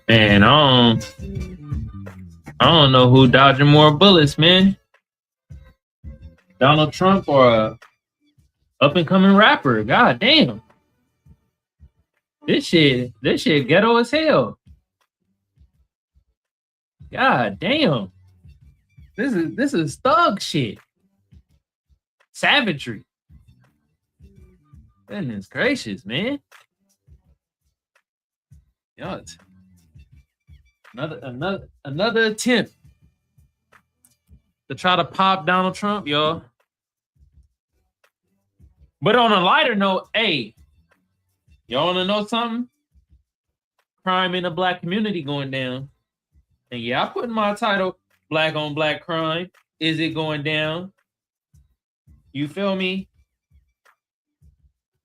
Man, I don't know who dodging more bullets, man. Donald Trump or a up and coming rapper. God damn. This shit ghetto as hell. God damn. This is thug shit. Savagery. Goodness gracious, man. Yo, another attempt to try to pop Donald Trump, y'all. But on a lighter note, hey, y'all want to know something? Crime in the black community going down. And yeah, I put in my title, Black on Black Crime. Is it going down? You feel me?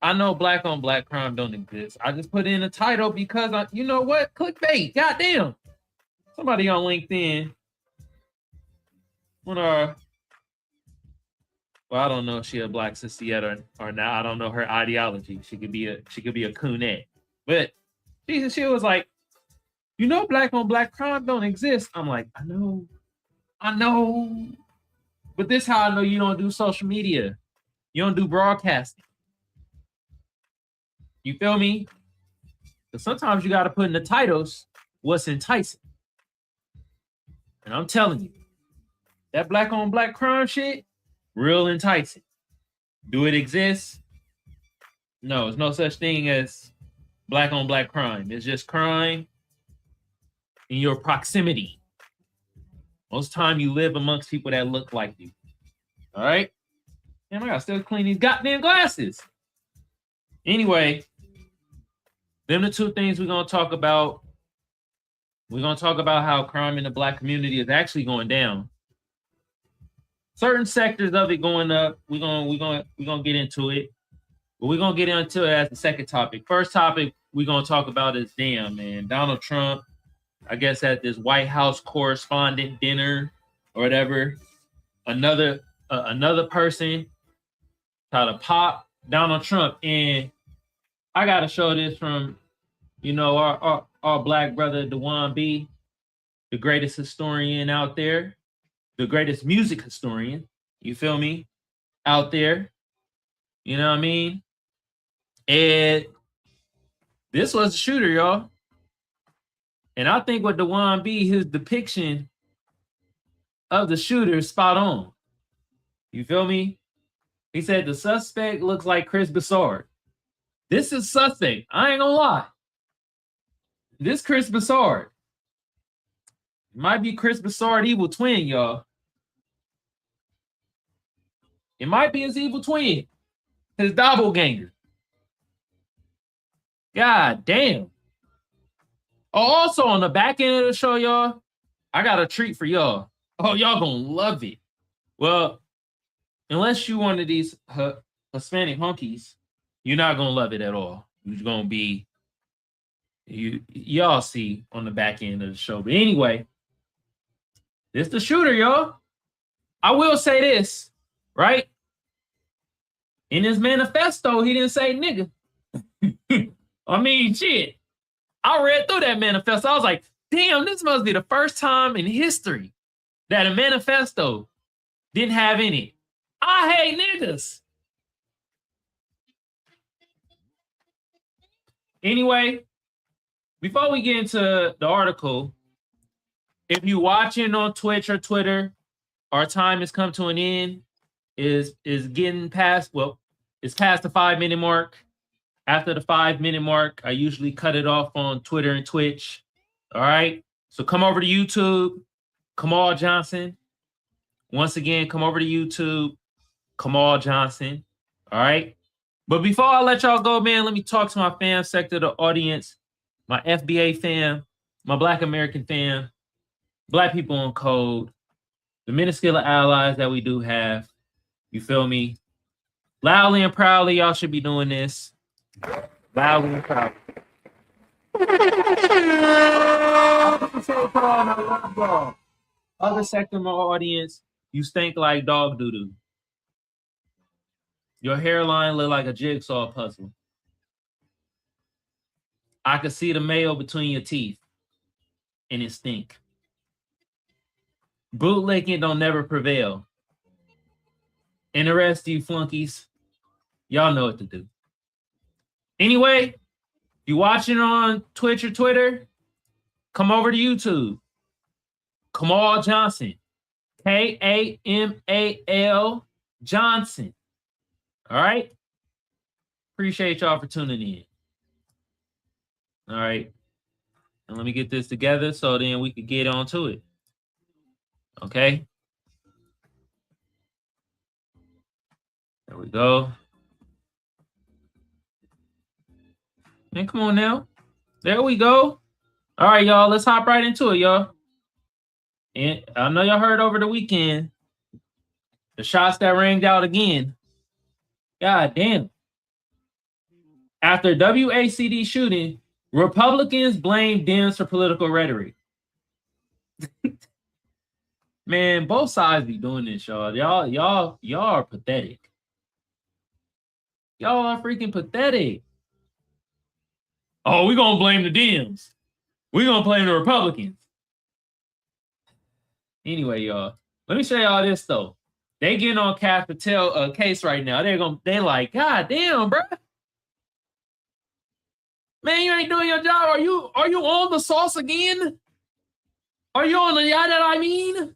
I know black on black crime don't exist. I just put in a title because you know what? Clickbait. Goddamn. Somebody on LinkedIn. Well, I don't know if she's a black sister yet or not. I don't know her ideology. She could be a coonette. But she was like, you know, black on black crime don't exist. I'm like, I know. But this how I know you don't do social media. You don't do broadcasting. You feel me? Because sometimes you got to put in the titles what's enticing. And I'm telling you, that black on black crime shit, real enticing. Do it exist? No, there's no such thing as black on black crime. It's just crime in your proximity. Most time you live amongst people that look like you. All right? Damn, I gotta still clean these goddamn glasses. Anyway, them the two things we're gonna talk about. We're gonna talk about how crime in the black community is actually going down. Certain sectors of it going up. We're gonna get into it. But we're gonna get into it as the second topic. First topic we're gonna talk about is Donald Trump, I guess at this White House Correspondent Dinner or whatever. Another person tried to pop Donald Trump, and I gotta show this from, our black brother Dewan B, the greatest historian out there, the greatest music historian. You feel me? Out there, you know what I mean? And this was the shooter, y'all. And I think with Dewan B, his depiction of the shooter is spot on. You feel me? He said the suspect looks like Chris Broussard. This is suspect. I ain't gonna lie. This Chris Broussard. It might be Chris Broussard evil twin, y'all. It might be his evil twin. His doppelganger. God damn. Oh, also on the back end of the show, y'all, I got a treat for y'all. Oh, y'all gonna love it. Well, unless you one of these Hispanic honkies, you're not gonna love it at all. You're gonna be, y'all see on the back end of the show. But anyway, this the shooter, y'all. I will say this, right? In his manifesto, he didn't say nigga. I mean, shit. I read through that manifesto. I was like, damn, this must be the first time in history that a manifesto didn't have in it, I hate niggas. Anyway, before we get into the article, if you're watching on Twitch or Twitter, our time has come to an end. Is getting past, it's past the 5-minute mark. After the 5-minute mark, I usually cut it off on Twitter and Twitch. All right. So come over to YouTube, Kamal Johnson. Once again, come over to YouTube, Kamal Johnson. All right. But before I let y'all go, man, let me talk to my fam sector, the audience, my FBA fam, my Black American fam, Black people on code, the minuscule allies that we do have. You feel me? Loudly and proudly, y'all should be doing this. Loudly and proudly. Other sector of my audience, you stink like dog doo-doo. Your hairline look like a jigsaw puzzle. I could see the mayo between your teeth, and it stink. Bootlicking don't never prevail. And the rest of you flunkies, y'all know what to do. Anyway, if you watching on Twitch or Twitter, come over to YouTube. Kamal Johnson. Kamal Johnson. All right? Appreciate y'all for tuning in. All right. And let me get this together so then we can get on to it. Okay? There we go. And come on now. There we go. All right, y'all. Let's hop right into it, y'all. And I know y'all heard over the weekend the shots that rang out again. God damn. After WACD shooting, Republicans blame Dems for political rhetoric. Man, both sides be doing this, y'all. Y'all are pathetic. Y'all are freaking pathetic. Oh, we're gonna blame the Dems. We're gonna blame the Republicans. Anyway, y'all, let me show y'all this though. They getting on Kath Patel case right now. They like, God damn, bro. Man, you ain't doing your job. Are you on the sauce again? Are you on the yeah that I mean?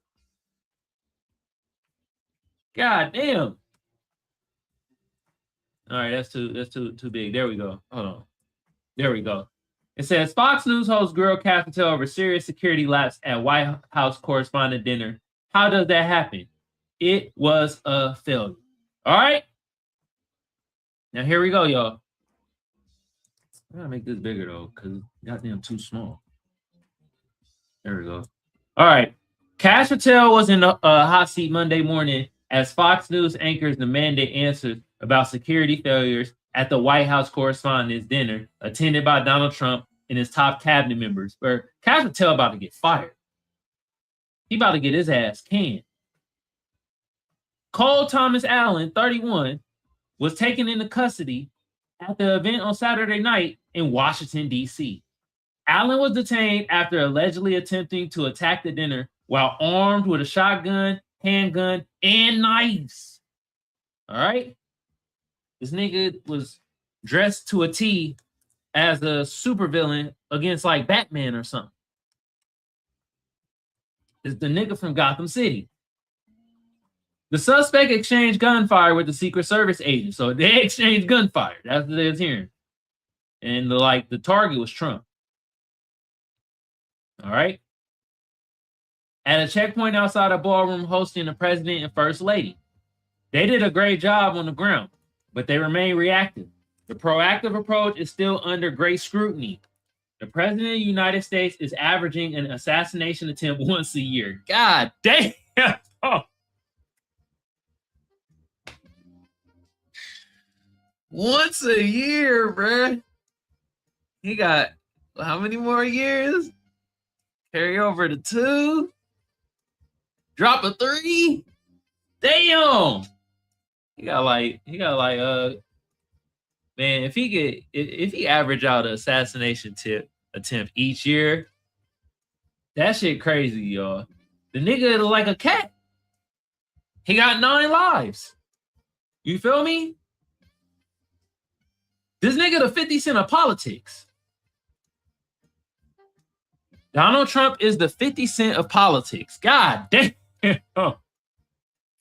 God damn. All right, that's too big. There we go. Hold on. There we go. It says Fox News host girl Kath Patel over serious security lapse at White House Correspondent Dinner. How does that happen? It was a failure. All right. Now here we go, y'all. I gotta make this bigger though, because goddamn too small. There we go. All right. Kath Patel was in a hot seat Monday morning as Fox News anchors demanded answers about security failures at the White House Correspondents' Dinner attended by Donald Trump and his top cabinet members, where Kath Patel about to get fired. He about to get his ass canned. Cole Thomas Allen, 31, was taken into custody at the event on Saturday night in Washington, D.C. Allen was detained after allegedly attempting to attack the dinner while armed with a shotgun, handgun, and knives. All right? This nigga was dressed to a T as a supervillain against like Batman or something. It's the nigga from Gotham City. The suspect exchanged gunfire with the Secret Service agent. So they exchanged gunfire. That's what they was hearing. And the target was Trump. All right. At a checkpoint outside a ballroom hosting the president and first lady. They did a great job on the ground, but they remain reactive. The proactive approach is still under great scrutiny. The president of the United States is averaging an assassination attempt once a year. God damn. Oh. Once a year, bruh. He got how many more years? Carry over to 2. Drop a 3. Damn. He got like man, if he average out an assassination attempt each year, that shit crazy, y'all. The nigga look like a cat. He got 9 lives. You feel me? This nigga the 50 Cent of politics. Donald Trump is the 50 Cent of politics. God damn.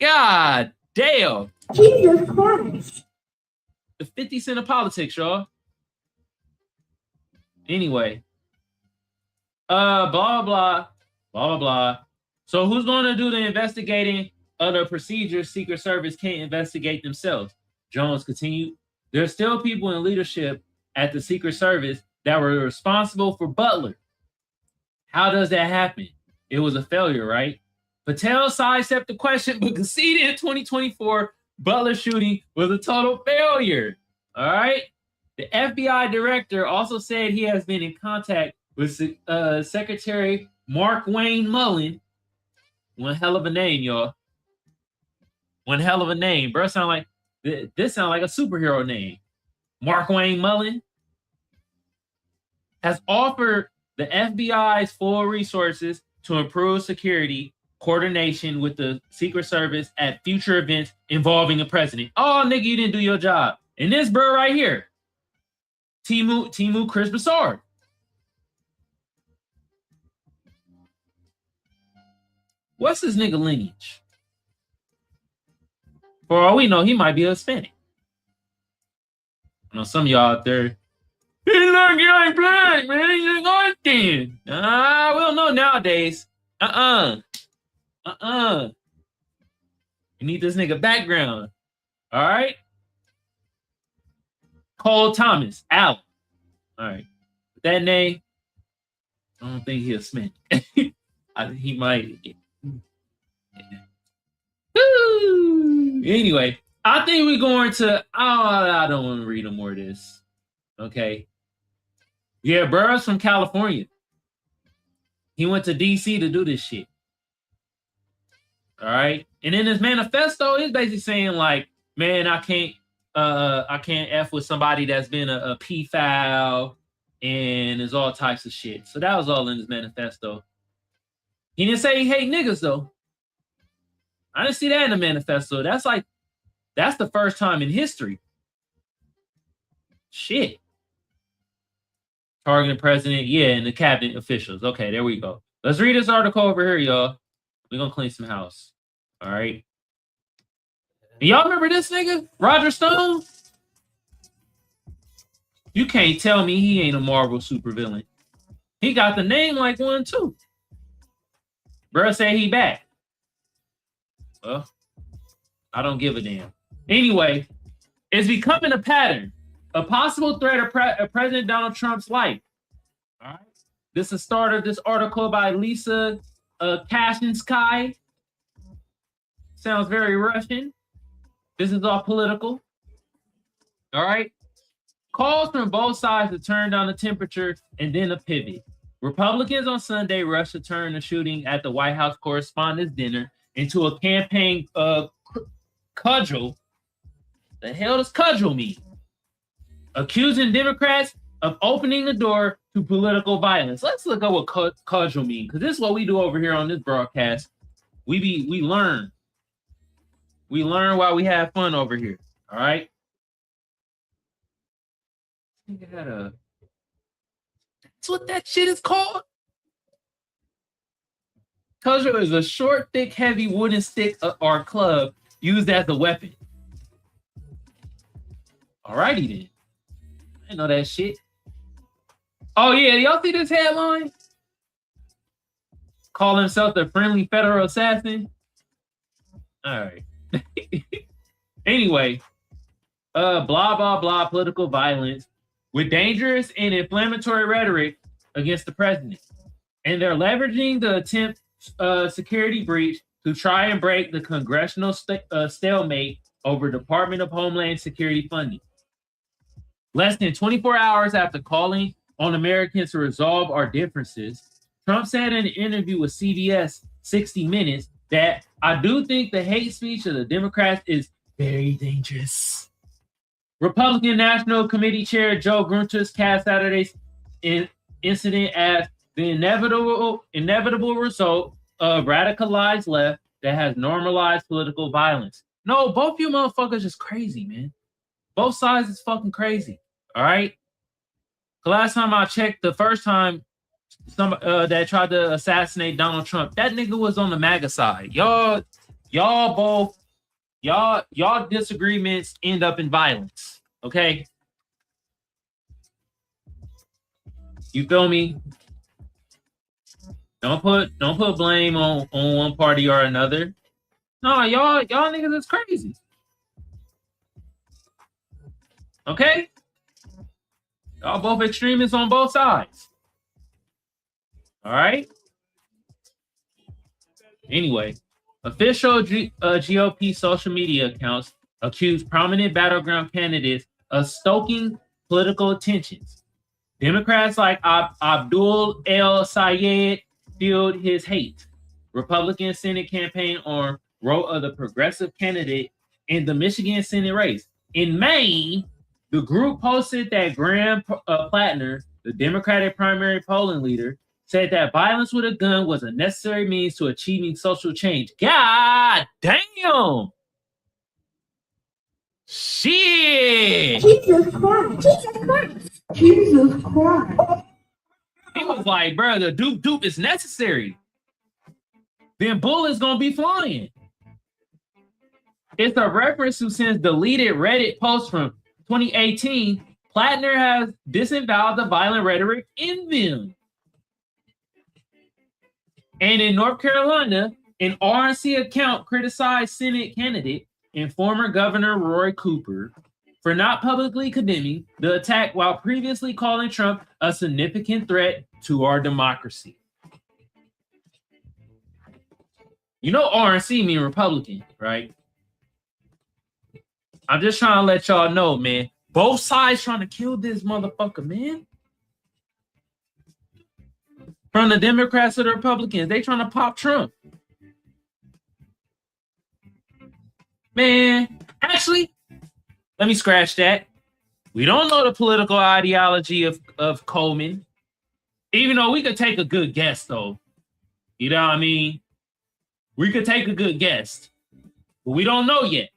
God damn. Jesus Christ. The 50 Cent of politics, y'all. Anyway, Blah blah blah blah. So who's going to do the investigating of the procedures Secret Service can't investigate themselves? Jones continued. There's still people in leadership at the Secret Service that were responsible for Butler. How does that happen? It was a failure, right? Patel sidestepped the question, but conceded in 2024 Butler shooting was a total failure. All right. The FBI director also said he has been in contact with Secretary Mark Wayne Mullen. One hell of a name, y'all. One hell of a name, bro. This sounds like a superhero name. Mark Wayne Mullen has offered the FBI's full resources to improve security coordination with the Secret Service at future events involving the president. Oh, nigga, you didn't do your job. And this bro right here, Timu Chris Bassard. What's his nigga lineage? For all we know, he might be a Hispanic. I know some of y'all out there, he look like black, man. He look like thin. We don't know nowadays. You need this nigga background. All right? Cole Thomas, Allen. All right. With that name, I don't think he'll Hispanic. He might. Anyway, I think we're going to. I don't want to read no more of this. Okay. Yeah, Burroughs from California. He went to DC to do this shit. All right. And in his manifesto, he's basically saying, like, man, I can't F with somebody that's been a pedophile and there's all types of shit. So that was all in his manifesto. He didn't say he hate niggas, though. I didn't see that in the manifesto. That's the first time in history. Shit. Targeting president, yeah, and the cabinet officials. Okay, there we go. Let's read this article over here, y'all. We're gonna clean some house. All right. And y'all remember this nigga? Roger Stone? You can't tell me he ain't a Marvel supervillain. He got the name like one, too. Bruh say he back. Well, I don't give a damn. Anyway, it's becoming a pattern. A possible threat of President Donald Trump's life. All right. This is the start of this article by Lisa Kashinsky. Sounds very Russian. This is all political. All right. Calls from both sides to turn down the temperature and then a pivot. Republicans on Sunday rushed to turn the shooting at the White House Correspondents' Dinner into a campaign cudgel. The hell does cudgel mean? Accusing Democrats of opening the door to political violence. Let's look at what cudgel means, because this is what we do over here on this broadcast. We learn. We learn while we have fun over here. All right. That's what that shit is called. Cudgel is a short, thick, heavy wooden stick or club used as a weapon. Alrighty then. I didn't know that shit. Oh yeah, y'all see this headline? Call himself the friendly federal assassin. All right. Anyway, blah blah blah, political violence with dangerous and inflammatory rhetoric against the president, and they're leveraging the attempt security breach to try and break the congressional stalemate over Department of Homeland Security funding. Less than 24 hours after calling on Americans to resolve our differences, Trump said in an interview with CBS 60 Minutes that I do think the hate speech of the Democrats is very dangerous. Republican National Committee Chair Joe Gruntus cast Saturday's incident as the inevitable result of radicalized left that has normalized political violence. No, both you motherfuckers is crazy, man. Both sides is fucking crazy. All right. The last time I checked, the first time that tried to assassinate Donald Trump, that nigga was on the MAGA side. Y'all disagreements end up in violence. Okay. You feel me? Don't put blame on one party or another. No, y'all niggas is crazy. Okay? Y'all both extremists on both sides. All right? Anyway, official GOP social media accounts accused prominent battleground candidates of stoking political tensions. Democrats like Abdul El Sayed fueled his hate. Republican Senate campaign arm wrote of the progressive candidate in the Michigan Senate race. In Maine, the group posted that Graham Plattner, the Democratic primary polling leader, said that violence with a gun was a necessary means to achieving social change. God damn! Shit! Jesus Christ. Jesus Christ. Jesus Christ. He was like, bro, the dupe is necessary. Then bullets gonna be flying. It's a reference to since deleted Reddit posts from 2018. Plattner has disavowed the violent rhetoric in them. And in North Carolina, an RNC account criticized Senate candidate and former Governor Roy Cooper for not publicly condemning the attack while previously calling Trump a significant threat to our democracy. You know RNC mean Republican, right? I'm just trying to let y'all know, man. Both sides trying to kill this motherfucker, man. From the Democrats to the Republicans, they trying to pop Trump. Man, actually, let me scratch that. We don't know the political ideology of Coleman, even though we could take a good guess, though. You know what I mean? We could take a good guess, but we don't know yet.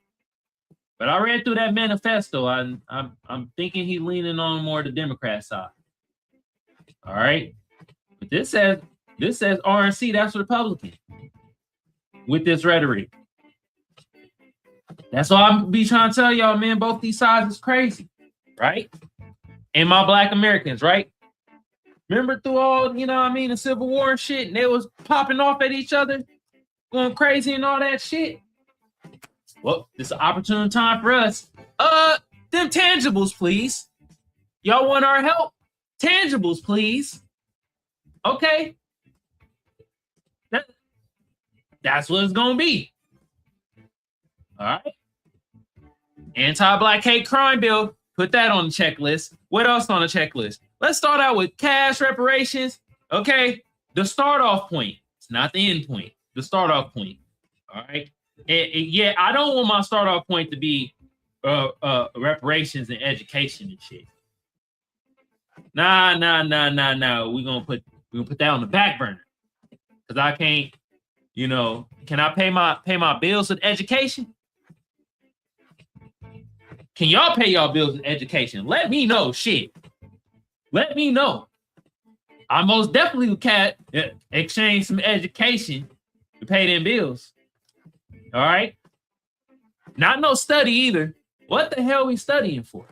But I read through that manifesto. I'm thinking he's leaning on more the Democrat side. All right, but this says RNC. That's Republican with this rhetoric. That's why I'm be trying to tell y'all, man. Both these sides is crazy, right? And my Black Americans, right? Remember through all, you know what I mean, the Civil War and shit, and they was popping off at each other, going crazy and all that shit. Well, it's an opportune time for us. Them tangibles, please. Y'all want our help? Tangibles, please. Okay. That's what it's gonna be. All right. Anti-Black hate crime bill. Put that on the checklist. What else on the checklist? Let's start out with cash reparations. Okay. The start off point. It's not the end point. The start off point. All right. Yeah, I don't want my start off point to be reparations and education and shit. Nah. We're gonna put that on the back burner. Cause I can't, you know, can I pay my bills with education? Can y'all pay y'all bills in education? Let me know, shit. Let me know. I most definitely can exchange some education to pay them bills. All right? Not no study either. What the hell are we studying for?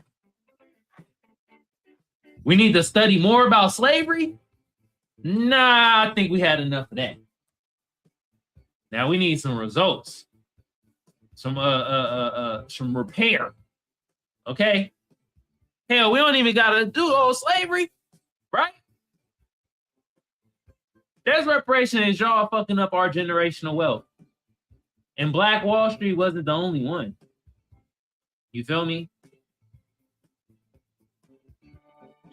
We need to study more about slavery? Nah, I think we had enough of that. Now we need some results. Some repair. Okay? Hell, we don't even gotta do old slavery, right? There's reparations, y'all fucking up our generational wealth. And Black Wall Street wasn't the only one. You feel me?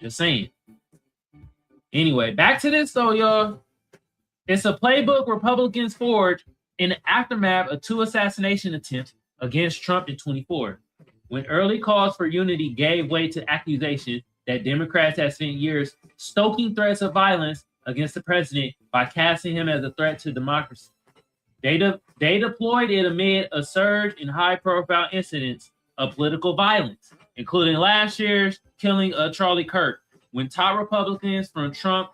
Just saying. Anyway, back to this though, y'all. It's a playbook Republicans forged in the aftermath of 2 assassination attempts against Trump in 2024. When early calls for unity gave way to accusations that Democrats had spent years stoking threats of violence against the president by casting him as a threat to democracy. They deployed it amid a surge in high-profile incidents of political violence, including last year's killing of Charlie Kirk, when top Republicans from Trump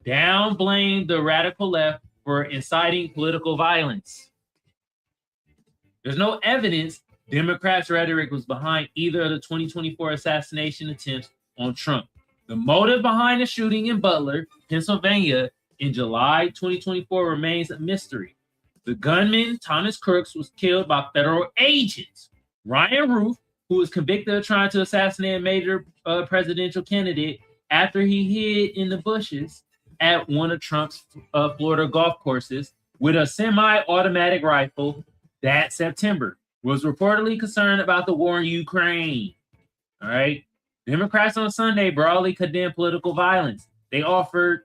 down-blamed the radical left for inciting political violence. There's no evidence Democrats' rhetoric was behind either of the 2024 assassination attempts on Trump. The motive behind the shooting in Butler, Pennsylvania, in July 2024 remains a mystery. The gunman, Thomas Crooks, was killed by federal agents. Ryan Roof, who was convicted of trying to assassinate a major presidential candidate after he hid in the bushes at one of Trump's Florida golf courses with a semi-automatic rifle that September, was reportedly concerned about the war in Ukraine. All right. Democrats on Sunday broadly condemned political violence. They offered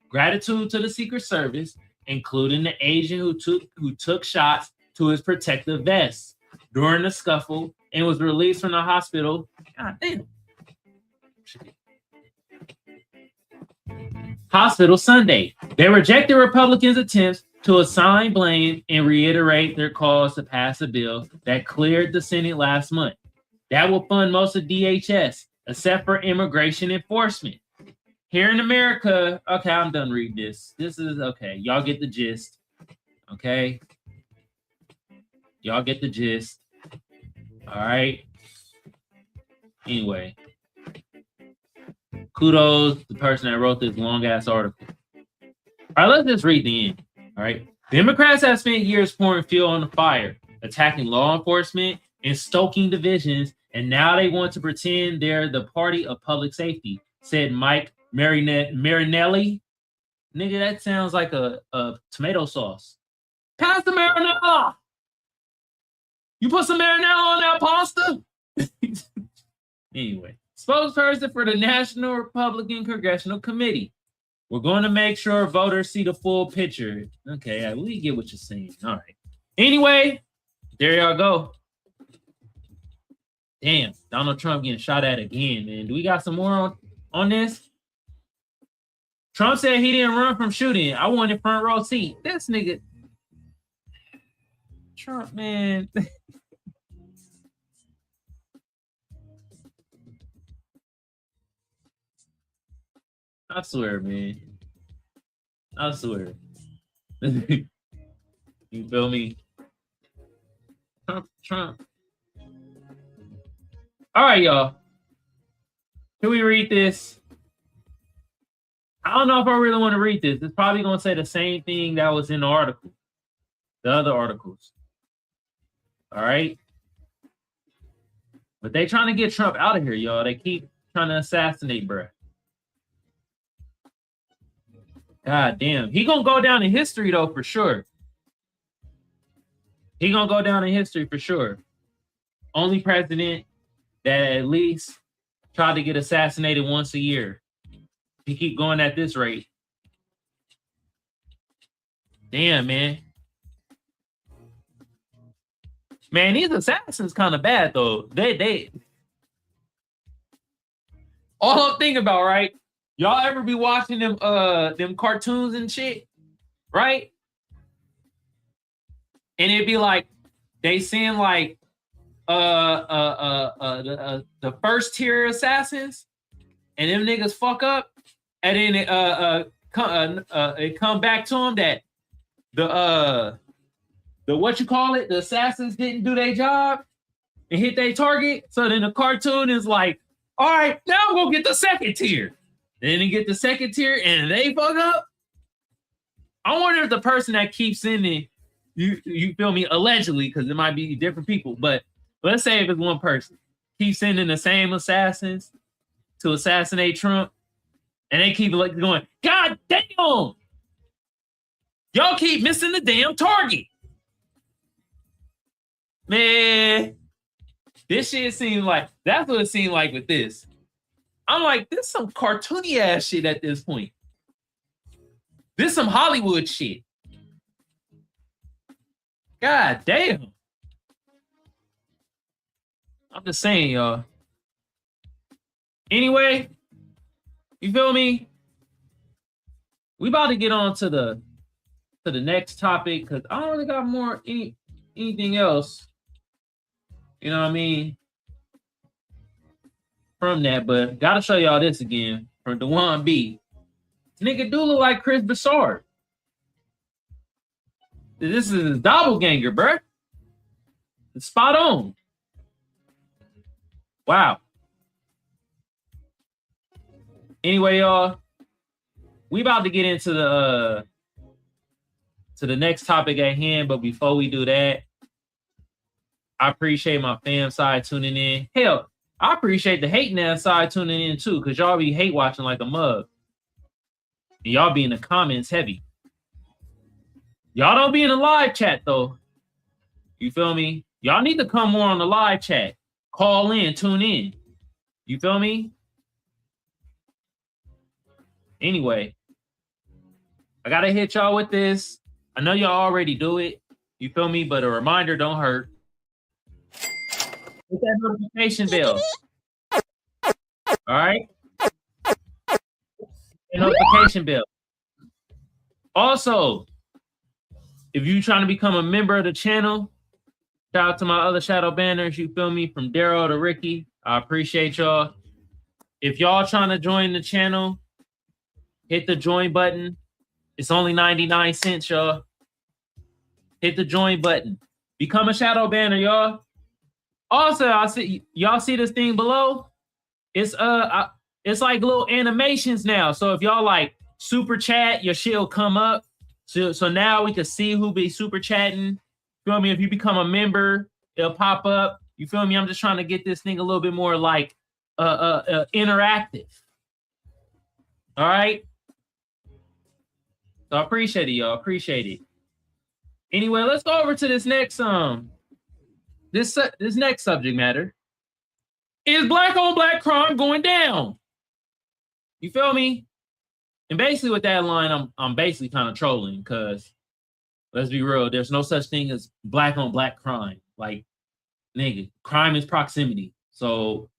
gratitude to the Secret Service, including the agent who took shots to his protective vest during the scuffle and was released from the hospital. God damn. Hospital Sunday. They rejected Republicans' attempts to assign blame and reiterate their calls to pass a bill that cleared the Senate last month. That will fund most of DHS, except for immigration enforcement. Here in America, okay, I'm done reading this. This is okay. Y'all get the gist. Okay. Y'all get the gist. All right. Anyway. Kudos to the person that wrote this long ass article. All right, let's just read the end. All right. Democrats have spent years pouring fuel on the fire, attacking law enforcement and stoking divisions, and now they want to pretend they're the party of public safety, said Mike Marinelli. Nigga, that sounds like a tomato sauce. Pass the marinara. You put some marinara on that pasta? Anyway, spokesperson for the National Republican Congressional Committee. We're going to make sure voters see the full picture. Okay, we get what you're saying. All right. Anyway, there y'all go. Damn, Donald Trump getting shot at again, man. Do we got some more on this? Trump said he didn't run from shooting. I wanted front row seat. This nigga. Trump, man. I swear, man. I swear. You feel me? Trump. All right, y'all. Can we read this? I don't know if I really want to read this. It's probably going to say the same thing that was in the article, the other articles. All right? But they trying to get Trump out of here, y'all. They keep trying to assassinate, bruh. God damn. He going to go down in history, though, for sure. He going to go down in history for sure. Only president that at least tried to get assassinated once a year. He keep going at this rate. Damn, man. Man, these assassins kind of bad though. They all I'm thinking about, right? Y'all ever be watching them cartoons and shit, right? And it'd be like they send like the first tier assassins, and them niggas fuck up, and then it come back to them that the what you call it, the assassins didn't do their job and hit their target. So then the cartoon is like, all right, now we'll get the second tier. Then they get the second tier and they fuck up. I wonder if the person that keeps sending, you feel me, allegedly, because it might be different people, but let's say if it's one person, keep sending the same assassins to assassinate Trump, and they keep like going, God damn, y'all keep missing the damn target. Man, this shit seems like, that's what it seemed like with this. I'm like, this is some cartoony ass shit at this point. This is some Hollywood shit. God damn. I'm just saying, y'all. Anyway, you feel me? We about to get on to the next topic because I don't really got more anything else. You know what I mean? From that, but gotta show y'all this again from Dewan B. Nigga do look like Chris Broussard. This is his doppelganger, bruh. It's spot on. Wow. Anyway, y'all, we about to get into the next topic at hand, but before we do that, I appreciate my fam side tuning in. Hell, I appreciate the hating ass side tuning in too, because y'all be hate watching like a mug. And y'all be in the comments heavy. Y'all don't be in the live chat though. You feel me? Y'all need to come more on the live chat. Call in, tune in. You feel me? Anyway, I gotta hit y'all with this. I know y'all already do it. You feel me? But a reminder don't hurt. Hit that notification bell. All right? Notification bell. Also, if you're trying to become a member of the channel, shout out to my other shadow banners, you feel me, from Daryl to Ricky. I appreciate y'all. If y'all trying to join the channel, hit the join button. It's only 99 cents, y'all. Hit the join button. Become a shadow banner, y'all. Also, y'all see this thing below? It's like little animations now. So if y'all like super chat, your shit will come up. So now we can see who be super chatting. Feel me? If you become a member, it'll pop up. You feel me? I'm just trying to get this thing a little bit more like interactive. All right. So I appreciate it, y'all. Appreciate it. Anyway, let's go over to this next this next subject matter. Is black on black crime going down? You feel me? And basically with that line, I'm basically kind of trolling because let's be real, there's no such thing as black on black crime. Like, nigga, crime is proximity. So,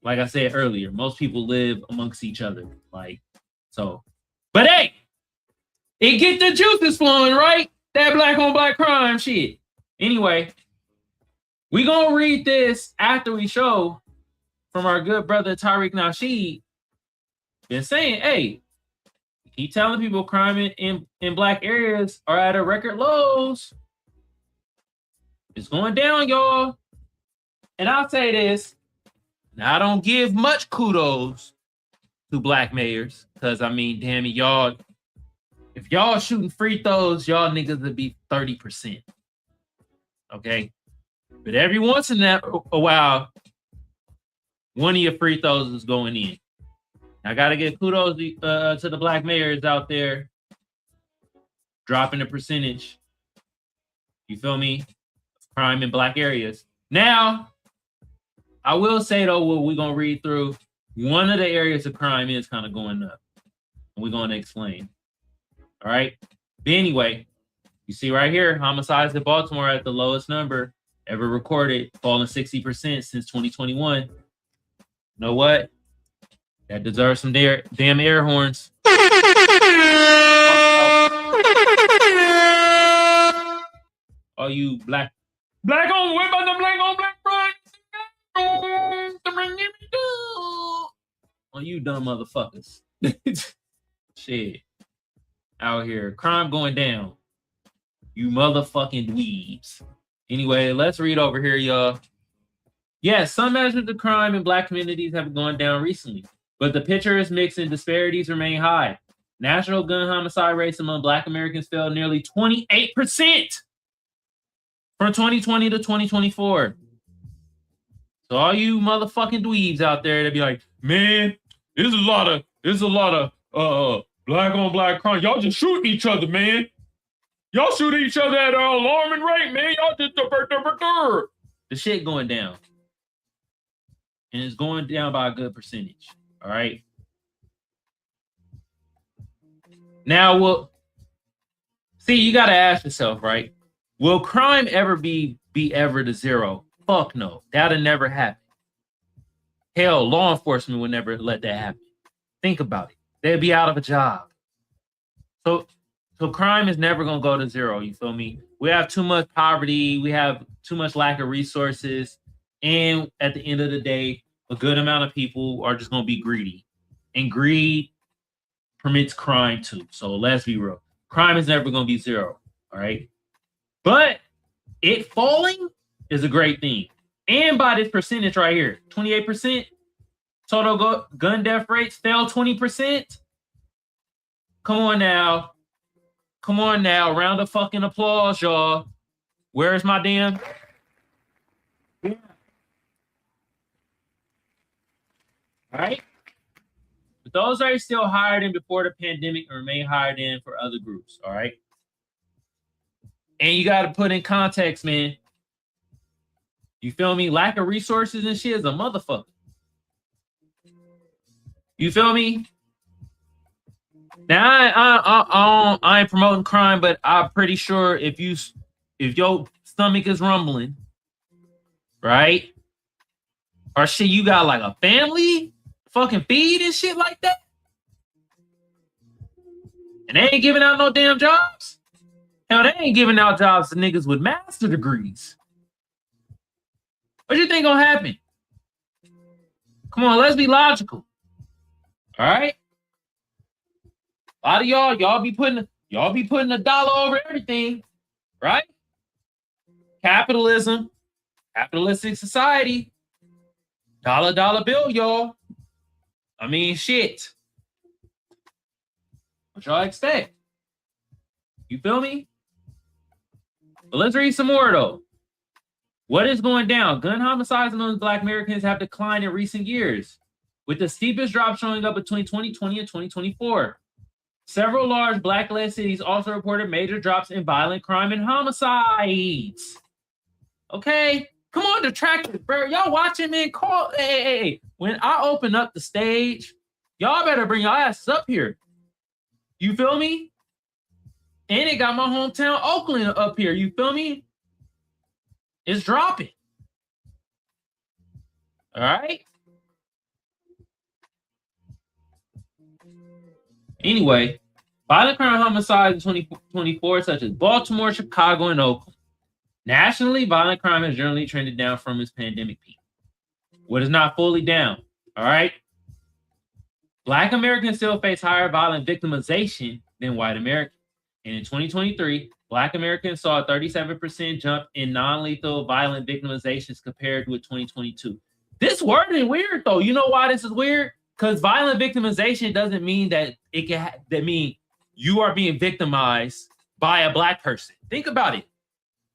like I said earlier, most people live amongst each other. Like, so, but hey, it get the juices flowing, right? That black on black crime shit. Anyway, we gonna read this after we show from our good brother Tariq Nasheed. Been saying, hey, keep telling people crime in black areas are at a record lows. It's going down, y'all. And I'll say this, now I don't give much kudos to black mayors, because I mean, damn it, y'all, if y'all shooting free throws, y'all niggas would be 30%. Okay? But every once in a while, one of your free throws is going in. I gotta give kudos to the black mayors out there dropping the percentage. You feel me? Crime in black areas. Now, I will say though, what we're gonna read through, one of the areas of crime is kind of going up. And we're gonna explain. All right. But anyway, you see right here, homicides in Baltimore at the lowest number ever recorded, falling 60% since 2021. You know what? That deserves some damn air horns. All you black on whip on the black on black front. All you dumb motherfuckers. Shit. Out here. Crime going down. You motherfucking dweebs. Anyway, let's read over here, y'all. Yes, some measures of crime in black communities have gone down recently, but the picture is mixed and disparities remain high. National gun homicide rates among black Americans fell nearly 28% from 2020 to 2024. So all you motherfucking dweebs out there that be like, man, there's a lot of black on black crime. Y'all just shooting each other, man. Y'all shooting each other at an alarming rate, man. Y'all just the shit going down. And it's going down by a good percentage. All right. Now, you got to ask yourself, right? Will crime ever be ever to zero? Fuck no. That'll never happen. Hell, law enforcement would never let that happen. Think about it. They'd be out of a job. So crime is never going to go to zero. You feel me? We have too much poverty. We have too much lack of resources. And at the end of the day, a good amount of people are just going to be greedy. And greed permits crime too. So let's be real. Crime is never going to be zero. All right. But it falling is a great thing. And by this percentage right here, 28%, total gun death rates fell 20%. Come on now. Come on now. Round of fucking applause, y'all. Where's my damn? All right. But those are still higher than before the pandemic and remain higher than for other groups. All right. And you got to put in context, man. You feel me? Lack of resources and shit is a motherfucker. You feel me? Now I ain't promoting crime, but I'm pretty sure if your stomach is rumbling, right? Or shit, you got like a family fucking feed and shit like that, and they ain't giving out no damn jobs. Hell, they ain't giving out jobs to niggas with master degrees. What you think gonna happen? Come on, let's be logical. All right. A lot of y'all be putting a dollar over everything, right? Capitalism, capitalistic society, dollar bill, y'all. I mean, shit. What y'all expect? You feel me? But let's read some more though. What is going down? Gun homicides among Black Americans have declined in recent years, with the steepest drop showing up between 2020 and 2024. Several large Black-led cities also reported major drops in violent crime and homicides. Okay? Come on, detractors, bro. Y'all watching, man? Call. Hey. When I open up the stage, y'all better bring your asses up here. You feel me? And it got my hometown, Oakland, up here. You feel me? It's dropping. All right? Anyway, violent crime and homicides in 2024, such as Baltimore, Chicago, and Oakland. Nationally, violent crime has generally trended down from its pandemic peak. What is not fully down, all right? Black Americans still face higher violent victimization than white Americans. And in 2023, Black Americans saw a 37% jump in non-lethal violent victimizations compared with 2022. This wording weird, though. You know why this is weird? Because violent victimization doesn't mean that it can that mean you are being victimized by a Black person. Think about it.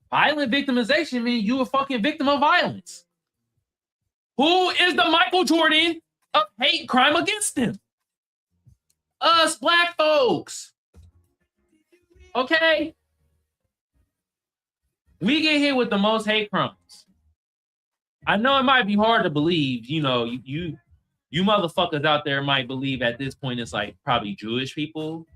Violent victimization means you a fucking victim of violence. Who is the Michael Jordan of hate crime against them? Us Black folks. Okay? We get hit with the most hate crimes. I know it might be hard to believe, you know, you motherfuckers out there might believe at this point it's like probably Jewish people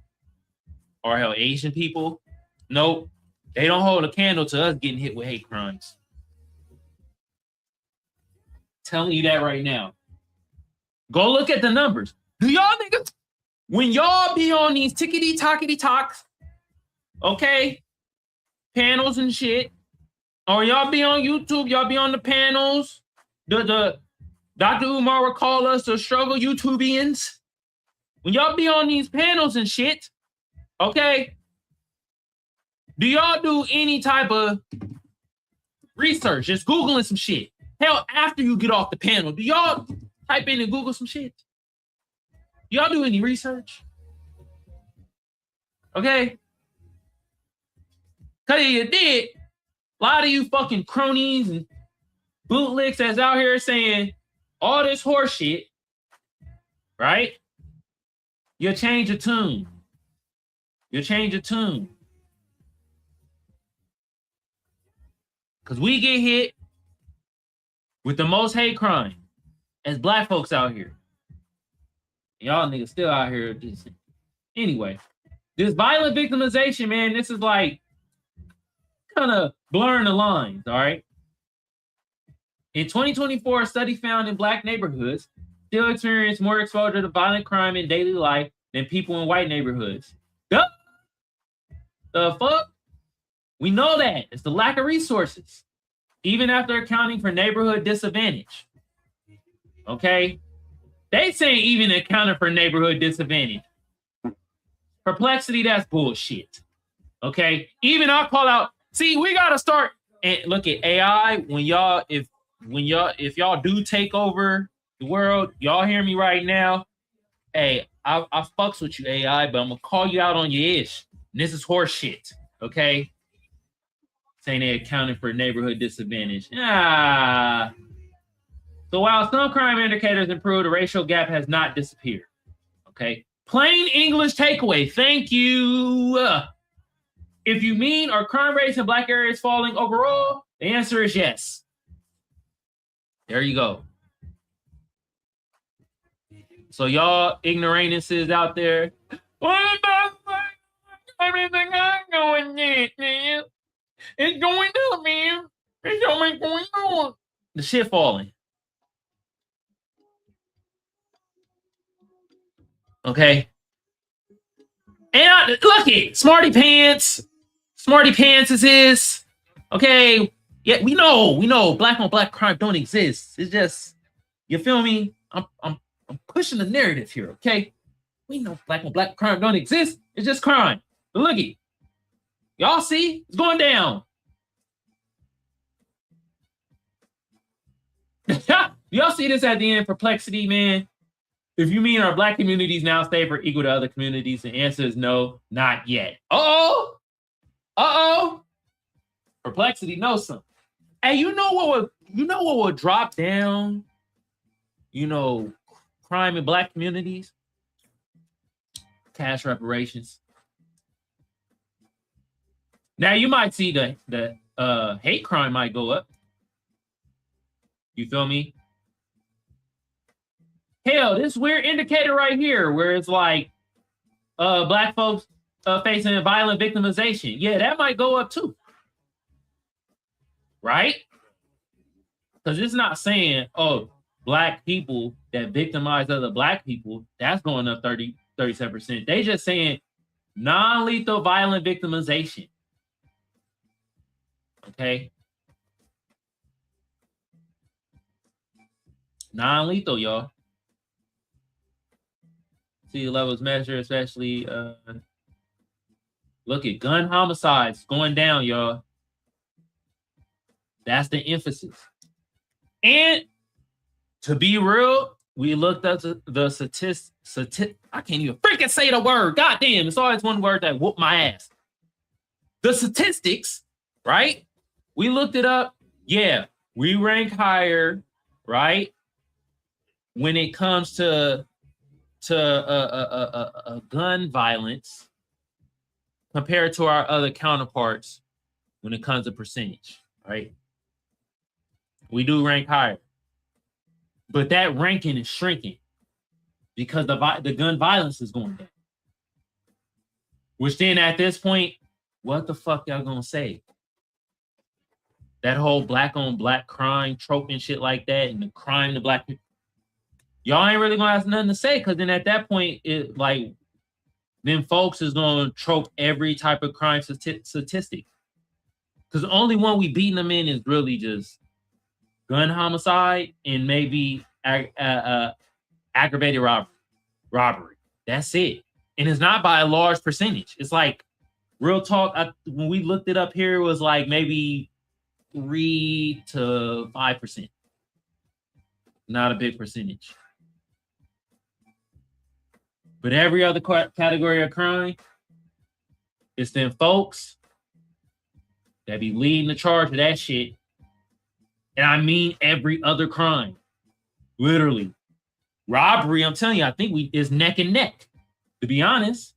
or hell Asian people. Nope. They don't hold a candle to us getting hit with hate crimes. Telling you that right now. Go look at the numbers. Do y'all niggas, when y'all be on these tickety-tockety talks, okay, panels and shit, or y'all be on YouTube, y'all be on the panels, the Dr. Umar would call us the struggle YouTubians. When y'all be on these panels and shit, okay, do y'all do any type of research? Just Googling some shit. Hell, after you get off the panel, do y'all type in and Google some shit? Do y'all do any research? Okay? Because you did, a lot of you fucking cronies and bootlicks that's out here saying all this horse shit, right? You'll change your tune. You'll change your tune. Because we get hit with the most hate crime as Black folks out here. Y'all niggas still out here. Anyway, this violent victimization, man, this is like kind of blurring the lines, all right? In 2024, a study found in Black neighborhoods still experience more exposure to violent crime in daily life than people in white neighborhoods. The fuck? We know that. It's the lack of resources, even after accounting for neighborhood disadvantage. Okay? They say even accounting for neighborhood disadvantage. Perplexity, that's bullshit. Okay? Even I'll call out, see, we gotta start and look at AI when y'all, if y'all do take over the world, y'all hear me right now. Hey, I fucks with you, AI, but I'm gonna call you out on your ish. And this is horse shit, okay? Saying they accounted for neighborhood disadvantage. So while some crime indicators improve, the racial gap has not disappeared. Okay. Plain English takeaway. Thank you. If you mean are crime rates in black areas falling overall, the answer is yes. There you go. So y'all ignoramuses out there, what about everything I'm going man? It's going up, man. It's always going on. The shit falling. Okay. And look it, Smarty Pants is his. Okay. Yeah, we know black on black crime don't exist. It's just, you feel me? I'm pushing the narrative here, okay? We know black on black crime don't exist. It's just crime. But look it. Y'all see? It's going down. Y'all see this at the end? Perplexity, man. If you mean our black communities now stay for equal to other communities, the answer is no, not yet. Uh-oh. Perplexity knows something. Hey, you know what would drop down? Crime in black communities? Cash reparations. Now you might see the hate crime might go up. You feel me? Hell, this weird indicator right here where it's like black folks facing violent victimization. Yeah, that might go up too. Right? Because it's not saying, black people that victimize other black people, that's going up 37%. They just saying non-lethal violent victimization. Okay? Non-lethal, y'all. See the levels measure, especially look at gun homicides going down, y'all. That's the emphasis. And to be real, we looked up the statistics. I can't even freaking say the word. God damn, it's always one word that whooped my ass. The statistics, right? We looked it up. Yeah, we rank higher, right? When it comes to gun violence compared to our other counterparts when it comes to percentage, right? We do rank higher. But that ranking is shrinking because the gun violence is going down. Which then at this point, what the fuck y'all gonna say? That whole black on black crime trope and shit like that, and the crime to black people. Y'all ain't really gonna have nothing to say, because then at that point, then folks is gonna trope every type of crime statistic. Because the only one we beating them in is really just gun homicide and maybe aggravated robbery. That's it. And it's not by a large percentage. It's like, real talk, when we looked it up here, it was like maybe 3 to 5%. Not a big percentage. But every other category of crime, it's them folks that be leading the charge of that shit. And I mean every other crime. Literally. Robbery, I'm telling you, I think is neck and neck. To be honest.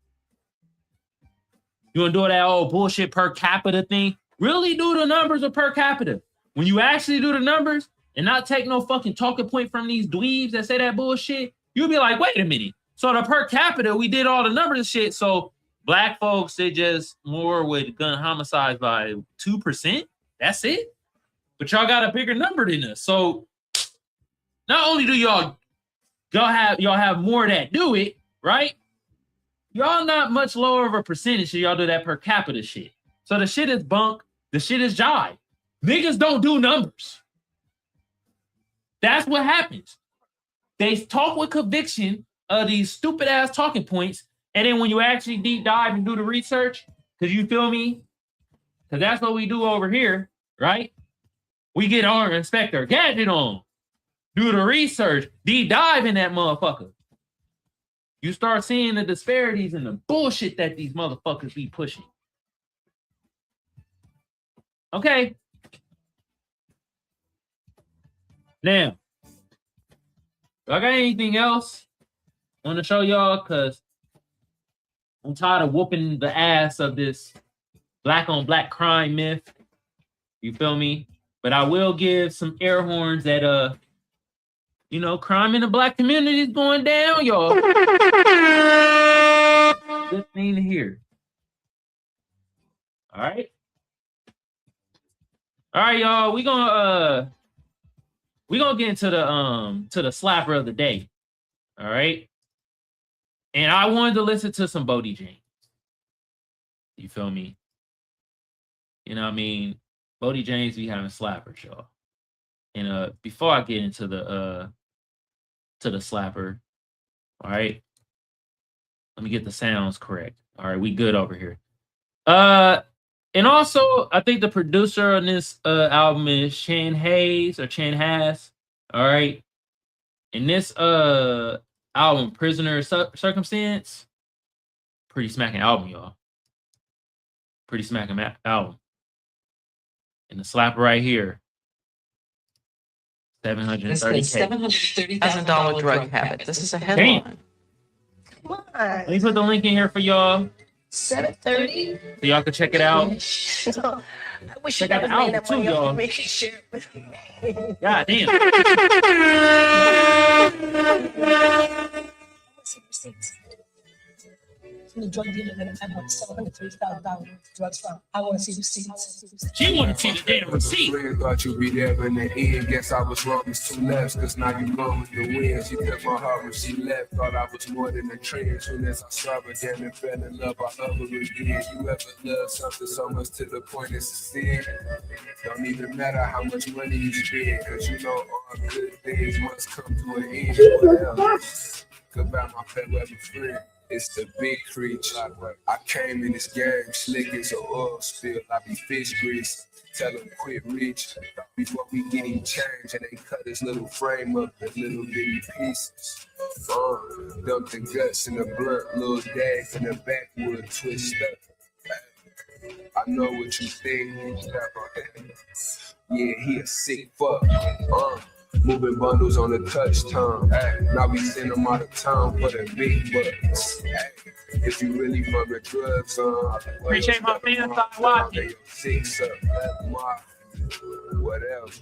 You want to do that old bullshit per capita thing? Really do the numbers of per capita. When you actually do the numbers and not take no fucking talking point from these dweebs that say that bullshit, you'll be like, wait a minute. So the per capita, we did all the numbers and shit. So black folks, they just more with gun homicides by 2%. That's it. But y'all got a bigger number than us. So not only do y'all have more that do it, right? Y'all not much lower of a percentage so y'all do that per capita shit. So the shit is bunk. The shit is jive. Niggas don't do numbers. That's what happens. They talk with conviction of these stupid ass talking points. And then when you actually deep dive and do the research, because you feel me? Because that's what we do over here, right? We get our Inspector Gadget on. Do the research. Deep dive in that motherfucker. you start seeing the disparities and the bullshit that these motherfuckers be pushing. Okay. Now, I got anything else I want to show y'all? Because I'm tired of whooping the ass of this black on black crime myth. You feel me? But I will give some air horns that you know, crime in the black community is going down, y'all. Good thing to hear. All right. All right, y'all. We're gonna get into the slapper of the day. All right. And I wanted to listen to some Bodie James. You feel me? You know what I mean? Bodie James be having slappers, y'all. And before I get into the slapper, all right. Let me get the sounds correct. All right, we good over here. And also, I think the producer on this album is Chan Hayes or Chan Haas. All right. And this album, Prisoner Circumstance, pretty smacking album, y'all. Pretty smacking album. And the slapper right here, $730K. $730,000 drug habit. This is a headline. Come on. Let me put the link in here for y'all 7:30. so y'all can check it out. I wish Check you out the guys made album that too, money off y'all. of me. Share it with me. God damn. Receipts. From the drug dealer that I bought $730,000 drugs from. I want to see receipts. She want to see the damn receipt. Thought you'd be there in the end. Guess I was wrong, it's two lefts. Cause now you going with the wind. She took my heart when she left. Thought I was more than a trend. Soon as I saw her, damn it, fell in love. I love her again. You ever love something so much to the point it's a sin? Don't even matter how much money you spend. Cause you know all good things must come to an end. What else? Goodbye, my pet weather friend. It's the big creature. I came in this game slick as an oil spill. I be fish grease. Tell him quit reach before we get him changed. And they cut his little frame up in little bitty pieces. Dump the guts in the blunt, little dag in the backwood twist up. I know what you think. Yeah, he a sick fuck. Moving bundles on the touchdown. Now we send them out of town for the big bucks. If you really from the drugs, Appreciate my fans stop watching. Six up, what else?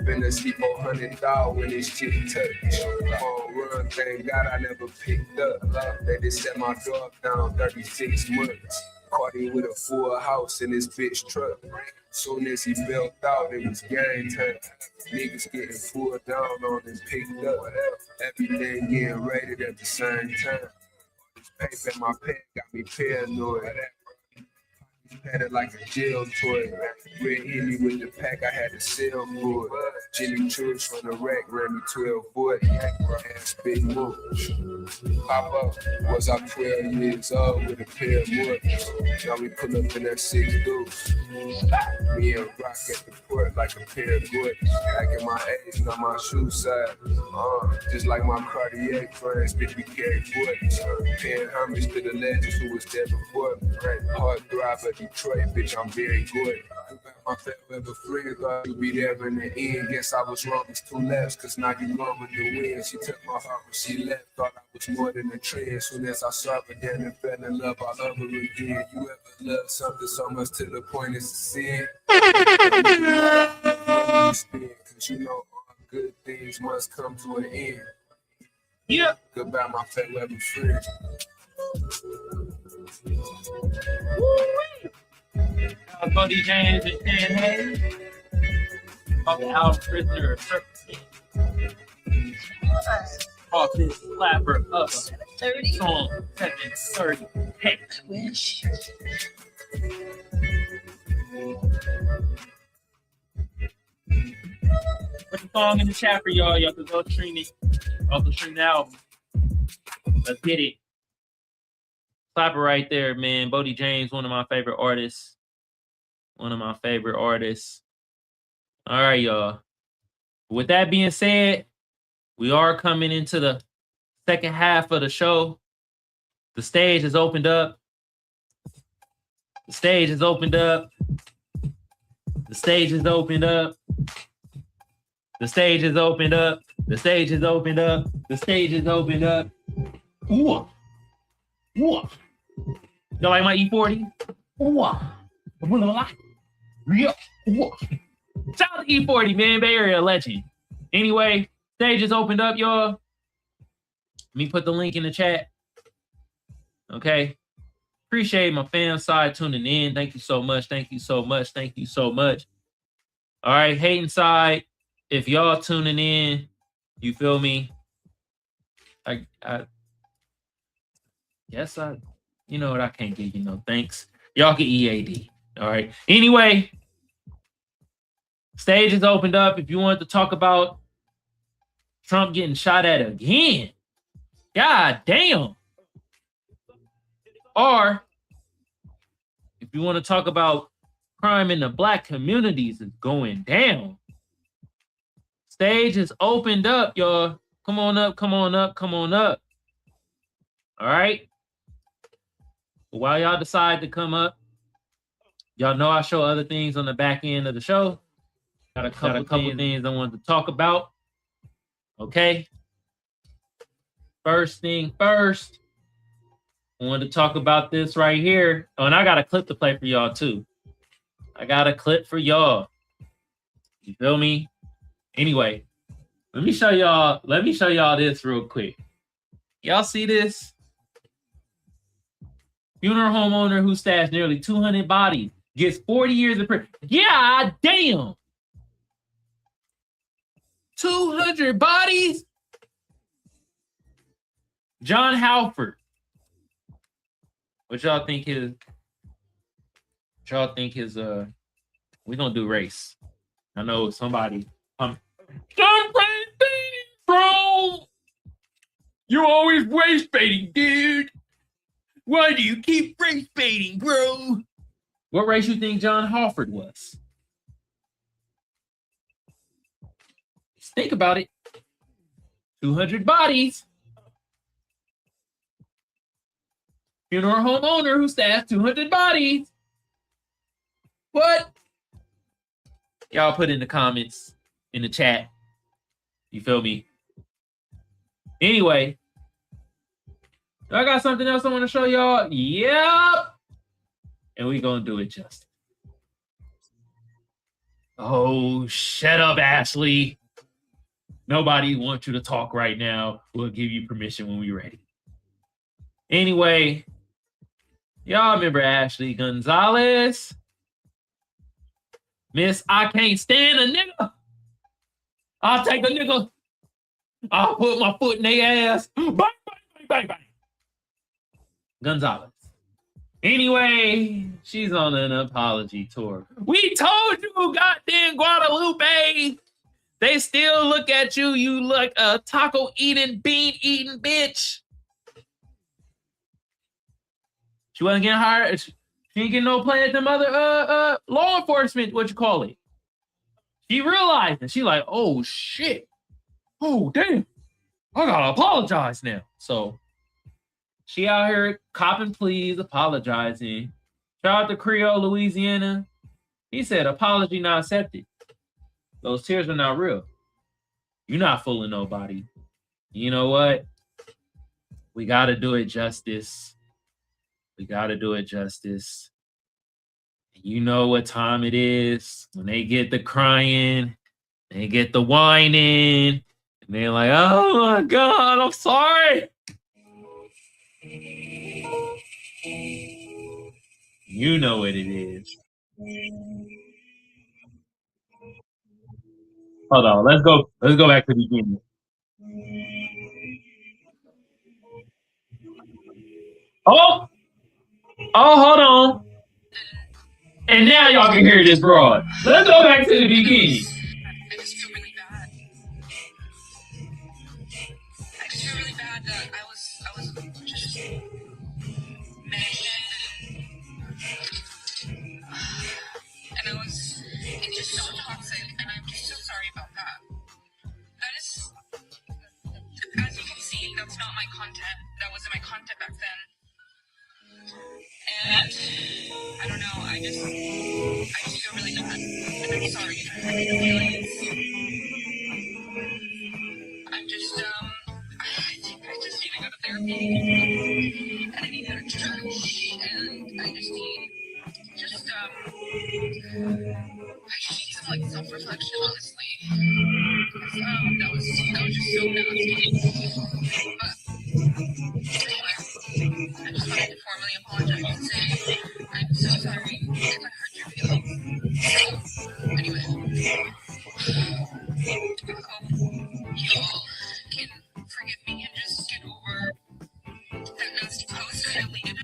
Finna see 400,000 when this shit touch. On run, thank God I never picked up. They just set my dog down 36 months. Caught him with a full house in his bitch truck. Soon as he felt out, it was game time. Niggas getting pulled down on and picked up. Everything getting raided at the same time. This paper in my pen got me paranoid. Patted like a jail toy. Red hit me with the pack, I had to sell for it. Jimmy Church from the rack ran me 1240. Ass big moves. Pop up, was I 12 years old with a pair of mortars. Now we pull up in that 6 dudes. Me and Rock at the port like a pair of boys. Back in my age, not my shoe size. Just like my Cartier friends, bitch, we carry boys. Paying homage to the legends who was there before me. Hard thriver, Detroit, bitch, I'm very good. My favorite friend thought you'd be there in the end. Guess I was wrong, it's two lefts, cause now you going with the wind. She took my heart when she left, thought I was more than a trend. Soon as I saw her, damn it, fell in love, I love her again. You ever love something so much to the point it's a sin? Cause you know all good things must come to an end. Yeah. Goodbye, my favorite friend. Bodie James and Chan Hayes. Off the album Prisoner Circumstance. Off this slapper of a song 730. Hey. Wish. Put the song in the chat for y'all. Y'all can go stream it. Also stream the album. Let's get it. Slapper right there, man. Bodie James, one of my favorite artists. One of my favorite artists. All right, y'all. With that being said, we are coming into the second half of the show. The stage is opened up. The stage is opened up. The stage is opened up. The stage is opened up. The stage is opened up. The stage is opened up. Ooh. Ooh. You like my E40? Ooh. Yeah. Ooh. Shout out to E40, man. Bay Area legend. Anyway, stage is opened up, y'all. Let me put the link in the chat. Okay. Appreciate my fan side tuning in. Thank you so much. Thank you so much. Thank you so much. All right, hating side. If y'all tuning in, you feel me? I guess you know what? I can't give you no thanks. Y'all get EAD. All right. Anyway, stage is opened up. If you want to talk about Trump getting shot at again, god damn. Or if you want to talk about crime in the Black communities is going down, stage is opened up, y'all. Come on up, come on up, come on up. All right. While y'all decide to come up, y'all know I show other things on the back end of the show. Got a couple things I wanted to talk about. Okay. First thing first, I wanted to talk about this right here. Oh, and I got a clip to play for y'all too. I got a clip for y'all. You feel me? Anyway, let me show y'all this real quick. Y'all see this? Funeral homeowner who stashed nearly 200 bodies gets 40 years of prison. Yeah, damn. 200 bodies? John Halford. What y'all think his we're gonna do race. I know somebody John bro. You're always race baiting, dude. Why do you keep race baiting, bro? What race you think John Halford was? Just think about it. 200 bodies. Funeral home owner who stashed 200 bodies. What? Y'all put in the comments, in the chat. You feel me? Anyway, I got something else I want to show y'all. Yep. And we gonna do it justice. Oh, shut up, Ashley. Nobody wants you to talk right now. We'll give you permission when we're ready. Anyway, y'all remember Ashley Gonzalez? Miss, I can't stand a nigga. I'll take a nigga. I'll put my foot in their ass. Bang, bang, bang, bang, bang. Gonzalez. Anyway, she's on an apology tour. We told you, goddamn Guadalupe. They still look at you. You look a taco eating, bean eating bitch. She wasn't getting hired. She ain't getting no play at them other law enforcement, what you call it. She realized it. She like, oh shit. Oh damn. I gotta apologize now. So she out here copping pleas, apologizing. Shout out to Creole, Louisiana. He said, apology not accepted. Those tears are not real. You're not fooling nobody. You know what? We gotta do it justice. We gotta do it justice. You know what time it is when they get the crying, they get the whining, and they're like, oh my God, I'm sorry. You know what it is. Hold on, let's go back to the beginning. Oh, hold on. And now y'all can hear this broad. Let's go back to the beginning. I just feel really bad. I just feel really bad that I was just mentioned, and it's just so toxic, and I'm just so sorry about that. That is, as you can see, that's It's not my content. That wasn't my content back then. And I don't know. I just feel really bad. And I'm sorry if I hurt your feelings. I'm just I think I just need to go to therapy. And I need to go to church. And I just need some like self-reflection, honestly. Because that was just so nasty. But anyway, I just wanted to formally apologize and say I'm so sorry if I hurt your feelings. So anyway, I hope you all can forgive me and just get over that nasty post I deleted.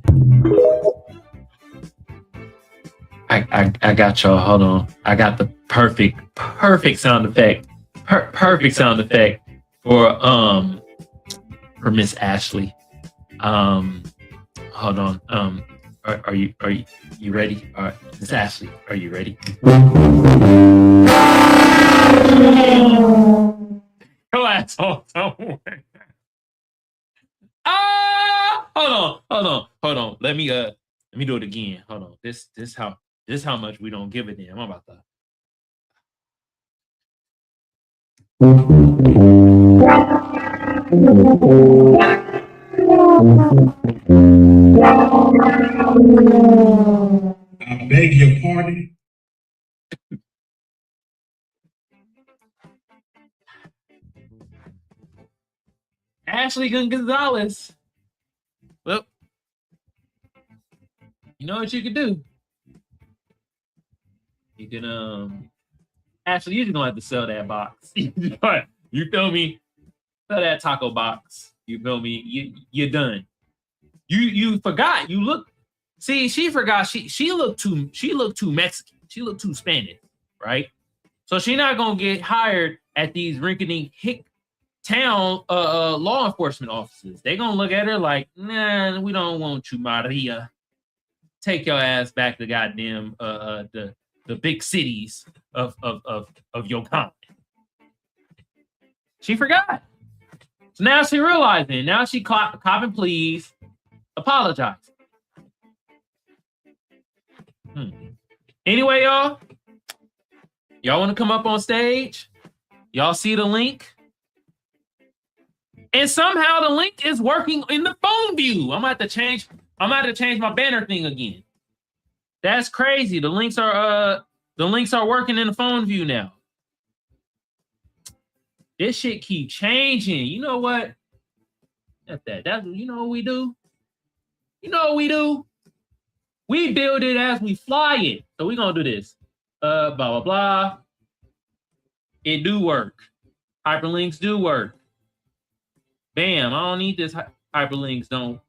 I got y'all. Hold on. I got the perfect sound effect. Perfect sound effect for Miss Ashley. Hold on. Are you ready? All right, Miss Ashley, are you ready? Go asshole. Don't worry. Hold on. Let me do it again. Hold on. This how much we don't give a damn. I'm about to. I beg your pardon. Ashley Gonzalez. Well, you know what you could do? You can Ashley, you're just gonna have to sell that box. You feel me? Sell that taco box. You feel me? You're done. You forgot. You look. See, she forgot. She looked too Mexican. She looked too Spanish, right? So she's not gonna get hired at these rinky-dink hick town law enforcement offices. They're gonna look at her like, nah, we don't want you, Maria. Take your ass back to goddamn the big cities of your continent. She forgot. So now she realizing. Now she copping please, apologize. Anyway, y'all want to come up on stage? Y'all see the link? And somehow the link is working in the phone view. I'm gonna have to change my banner thing again. That's crazy. The links are working in the phone view now. This shit keep changing. You know what? That's you know what we do? You know what we do? We build it as we fly it. So we're gonna do this. Blah blah blah. It do work. Hyperlinks do work. Bam, I don't need this hyperlinks don't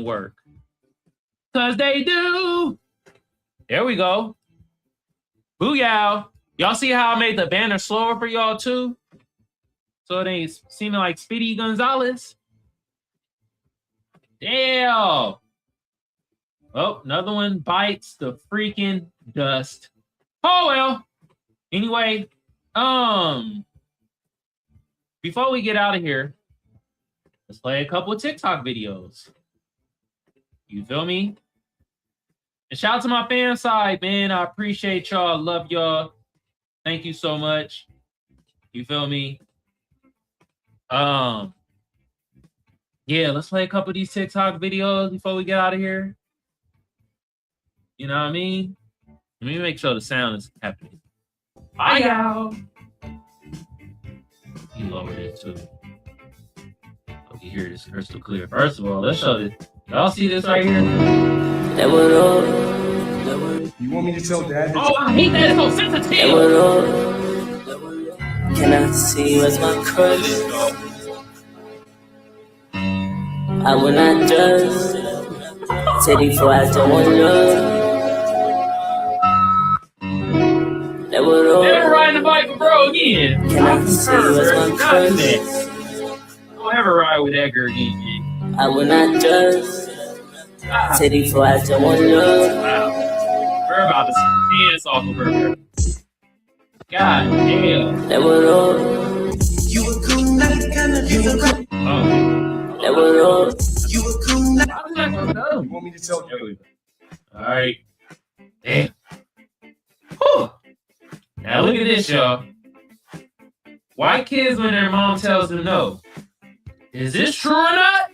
work. Cause they do. There we go. Booyah. Y'all see how I made the banner slower for y'all too? So it ain't seeming like Speedy Gonzalez. Damn. Oh, another one bites the freaking dust. Oh well. Anyway, before we get out of here, let's play a couple of TikTok videos. You feel me? And shout out to my fan side, man. I appreciate y'all. Love y'all. Thank you so much. You feel me? Yeah, let's play a couple of these TikTok videos before we get out of here. You know what I mean? Let me make sure the sound is happening. Bye, y'all. You lower it too. So you hear this crystal clear. First of all, let's show this. Y'all see this right here? You want me to tell Dad? Oh, I hate that. It's so sensitive. Can I see you as my crush? I will not judge. Teddy for I don't want love. Never ride the bike with bro again. Can I see you as my crush? Don't ever ride with Edgar again. I will not judge. Teddy for I don't want love. Wow. We're about to dance off of her. God damn. That was all. Oh, me to tell There we go. All right. Damn. Whew. Now look at this, y'all. White kids, when their mom tells them no, is this true or not?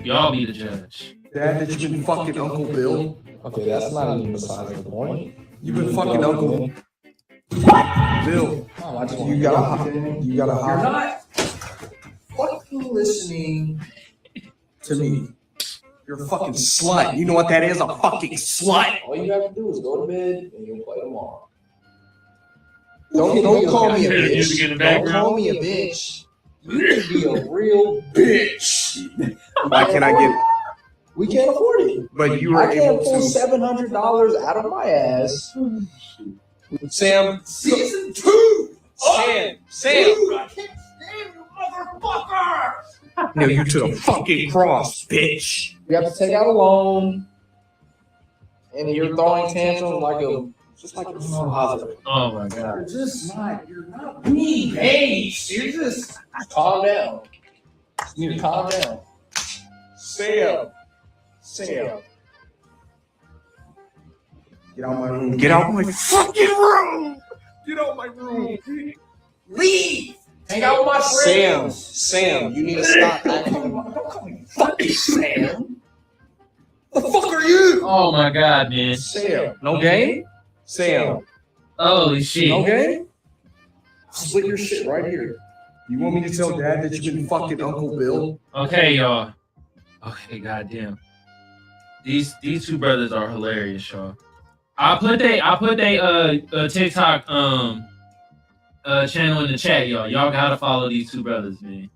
Y'all be the judge. Dad that you've been fucking Uncle Bill? Okay, that's not even besides the point. You've been fucking Uncle Bill. Oh, I just You gotta You're not fucking listening to me. You're a fucking slut. You know what that is? A fucking slut. All you have to do is go to bed and you'll play tomorrow. Don't call me a bitch. Don't call me a bitch. You can be a real bitch. Why can't I get? We can't afford it. But you were I can't able pull to. $700 out of my ass. Sam, Season 2. Sam. I can't stand you, motherfucker. No, you to the fucking cross, bitch. We have to take out a loan, and you're throwing tantrums like a father. Oh my God. You're not being engaged. You're just calm down. You need to calm down. Sam. Get out my room. Get out my fucking room. Get out my room. Leave. Hang out with my friends. Sam, you need to stop acting. Don't call me fucking Sam. The fuck are you? Oh my God, man. Sam. No game? Sam. Holy shit. No game? Split your shit right here. You want me to tell Dad that you've been fucking Uncle Bill? Okay, y'all. Okay, goddamn. These two brothers are hilarious, y'all. I put they TikTok channel in the chat, y'all. Y'all gotta follow these two brothers, man.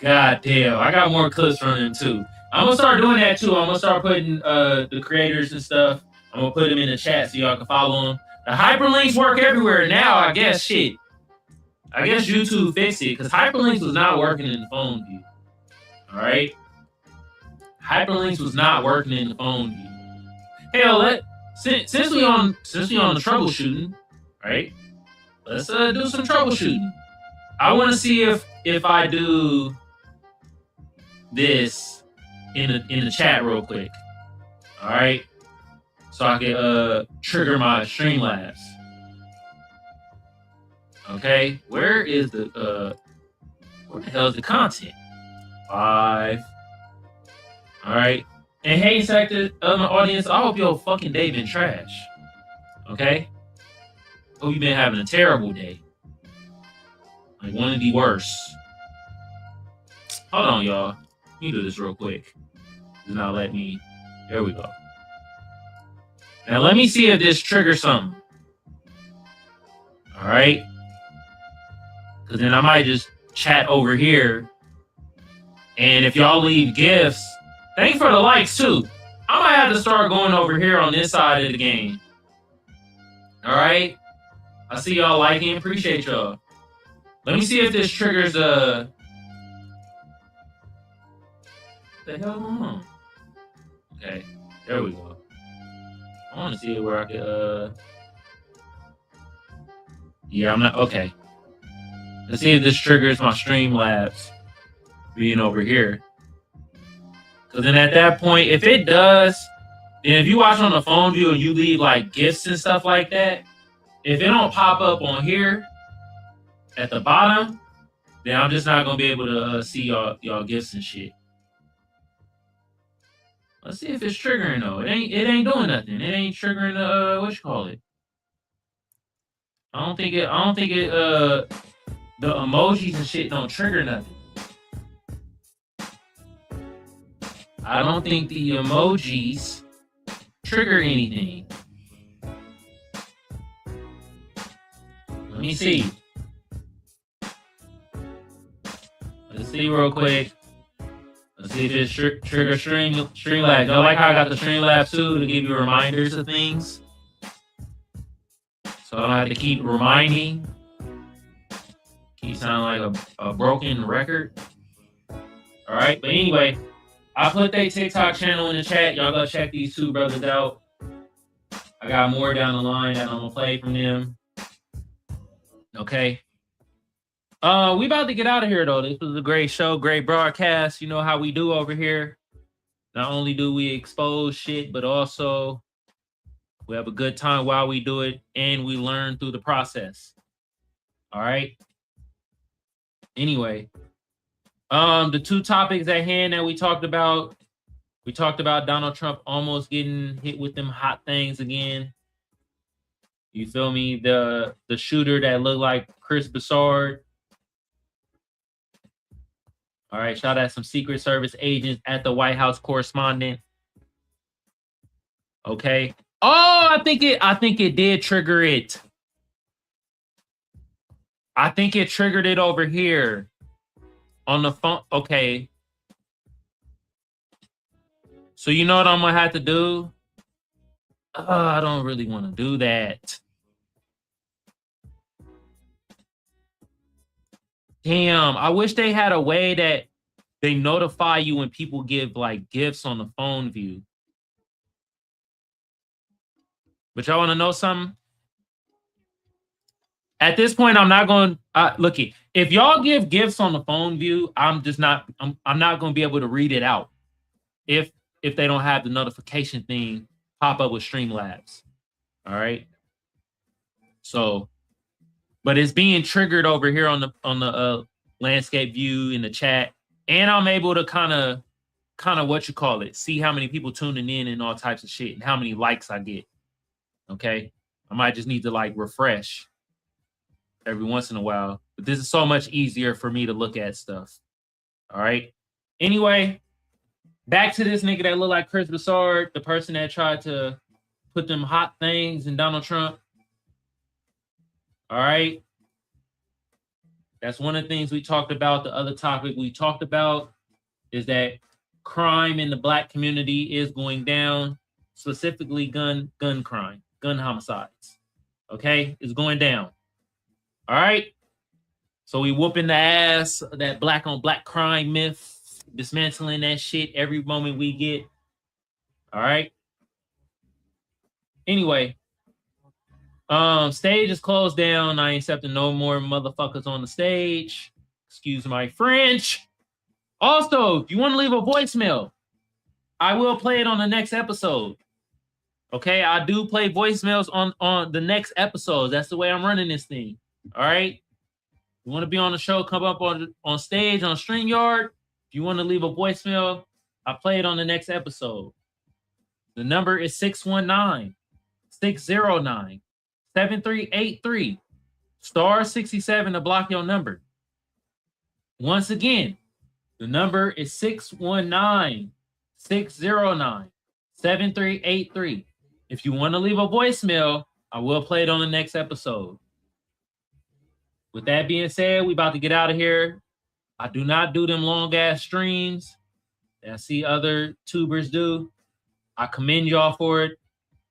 God damn, I got more clips from them too. I'm gonna start doing that too. I'm gonna start putting the creators and stuff. I'm gonna put them in the chat so y'all can follow them. The hyperlinks work everywhere now. I guess shit. I guess YouTube fixed it because hyperlinks was not working in the phone view. All right, hyperlinks was not working in the phone view. Hell, since we on the troubleshooting, right? Let's do some troubleshooting. I want to see if I do this in the chat real quick. All right, so I can trigger my Streamlabs. Okay, where is the hell is the content? 5. All right, and hey, sector of my audience, I hope your fucking day been trash. Okay. Hope you've been having a terrible day. Like one of the worst. Hold on, y'all. Let me do this real quick. Does not let me. There we go. Now let me see if this triggers something. All right. Because then I might just chat over here. And if y'all leave gifts, thanks for the likes too. I might have to start going over here on this side of the game. All right. I see y'all liking. Appreciate y'all. Let me see if this triggers the hell going on. Okay, there we go. I want to see where I could. Yeah, I'm not okay. Let's see if this triggers my Streamlabs being over here. Because then at that point, if it does, then if you watch on the phone view and you leave like gifts and stuff like that. If it don't pop up on here at the bottom, then I'm just not gonna be able to see y'all gifts and shit. Let's see if it's triggering though. It ain't doing nothing. It ain't triggering the what you call it. I don't think it the emojis and shit don't trigger nothing. I don't think the emojis trigger anything. Let me see. Let's see real quick. Let's see if it's trigger Streamlabs. I like how I got the Streamlabs too to give you reminders of things. So I don't have to keep reminding. Keep sounding like a broken record. All right, but anyway, I put their TikTok channel in the chat. Y'all go check these two brothers out. I got more down the line that I'm gonna play from them. Okay. We about to get out of here though. This was a great show, great broadcast. You know how we do over here. Not only do we expose shit, but also we have a good time while we do it, and we learn through the process. All right. Anyway, the two topics at hand that we talked about Donald Trump almost getting hit with them hot things again. You feel me? The shooter that looked like Chris Broussard. All right, shot at some Secret Service agents at the White House Correspondent. Okay. Oh, I think it did trigger it. I think it triggered it over here on the phone. Okay. So you know what I'm gonna have to do? I don't really want to do that. Damn, I wish they had a way that they notify you when people give like gifts on the phone view. But y'all want to know something? At this point, I'm not going. Looky, if y'all give gifts on the phone view, I'm not going to be able to read it out. If they don't have the notification thing pop up with Streamlabs, all right. So, but it's being triggered over here on the landscape view in the chat, and I'm able to kind of what you call it, see how many people tuning in and all types of shit, and how many likes I get. Okay, I might just need to like refresh every once in a while, but this is so much easier for me to look at stuff. All right. Anyway, back to this nigga that looked like Chris Broussard, the person that tried to put them hot things in Donald Trump. All right. That's one of the things we talked about. The other topic we talked about is that crime in the Black community is going down, specifically gun crime, gun homicides. Okay, it's going down. All right. So we whooping the ass of that black on black crime myth, dismantling that shit every moment we get. All right. Anyway, stage is closed down. I ain't accepting no more motherfuckers on the stage. Excuse my French. Also, if you want to leave a voicemail, I will play it on the next episode. Okay, I do play voicemails on the next episode. That's the way I'm running this thing. All right. You want to be on the show, come up on stage on StreamYard. If you want to leave a voicemail, I'll play it on the next episode. The number is 619-609-7383. Star 67 to block your number. Once again, the number is 619-609-7383. If you want to leave a voicemail, I will play it on the next episode. With that being said, we about to get out of here. I do not do them long ass streams that I see other tubers do. I commend y'all for it,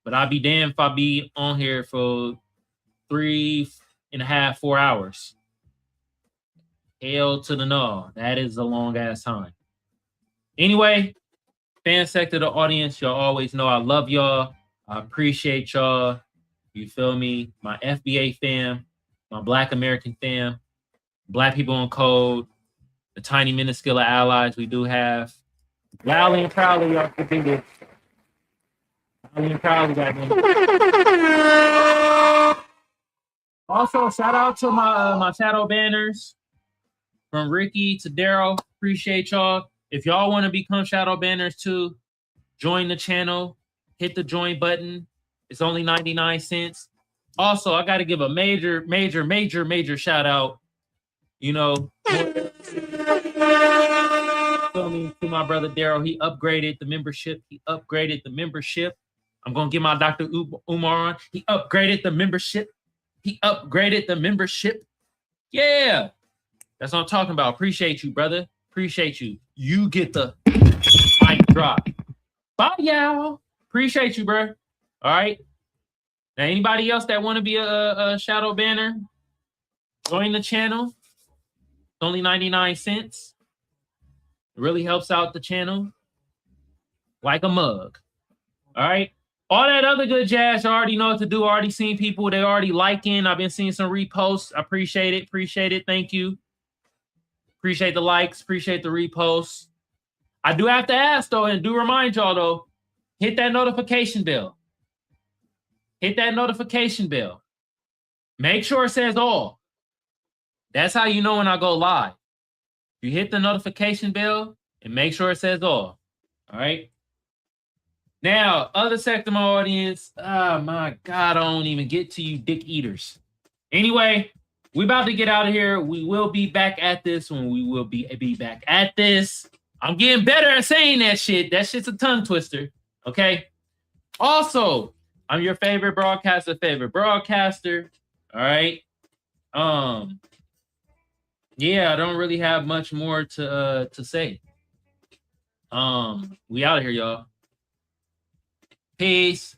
but I'll be damned if I be on here for 3.5, 4 hours. Hell to the no. That is a long ass time. Anyway, fan sector, the audience, y'all always know I love y'all. I appreciate y'all. You feel me? My FBA fam, my Black American fam, Black people on code, the tiny minuscule allies we do have. Loudly and proudly, y'all can do this. Loudly and proudly, goddamn. Also, shout out to my shadow banners, from Ricky to Daryl. Appreciate y'all. If y'all want to become shadow banners too, join the channel. Hit the join button. It's only 99 cents. Also, I got to give a major shout out, you know, to my brother Daryl. He upgraded the membership. I'm going to get my Dr. Umar on. He upgraded the membership. Yeah. That's what I'm talking about. Appreciate you, brother. Appreciate you. You get the mic drop. Bye, y'all. Appreciate you, bro. All right. Now, anybody else that want to be a shadow banner, join the channel. It's only 99 cents. It really helps out the channel. Like a mug. All right. All that other good jazz, you already know what to do. Already seen people. They already liking. I've been seeing some reposts. I appreciate it. Thank you. Appreciate the likes. Appreciate the reposts. I do have to ask though, and do remind y'all though, hit that notification bell. Hit that notification bell. Make sure it says all. That's how you know when I go live. You hit the notification bell and make sure it says all. All right. Now, other sector of my audience. Oh my God, I don't even get to you dick eaters. Anyway, we about to get out of here. We will be back at this when we will be back at this. I'm getting better at saying that shit. That shit's a tongue twister. Okay. Also, I'm your favorite broadcaster. All right. Yeah, I don't really have much more to say. We out of here, y'all. Peace.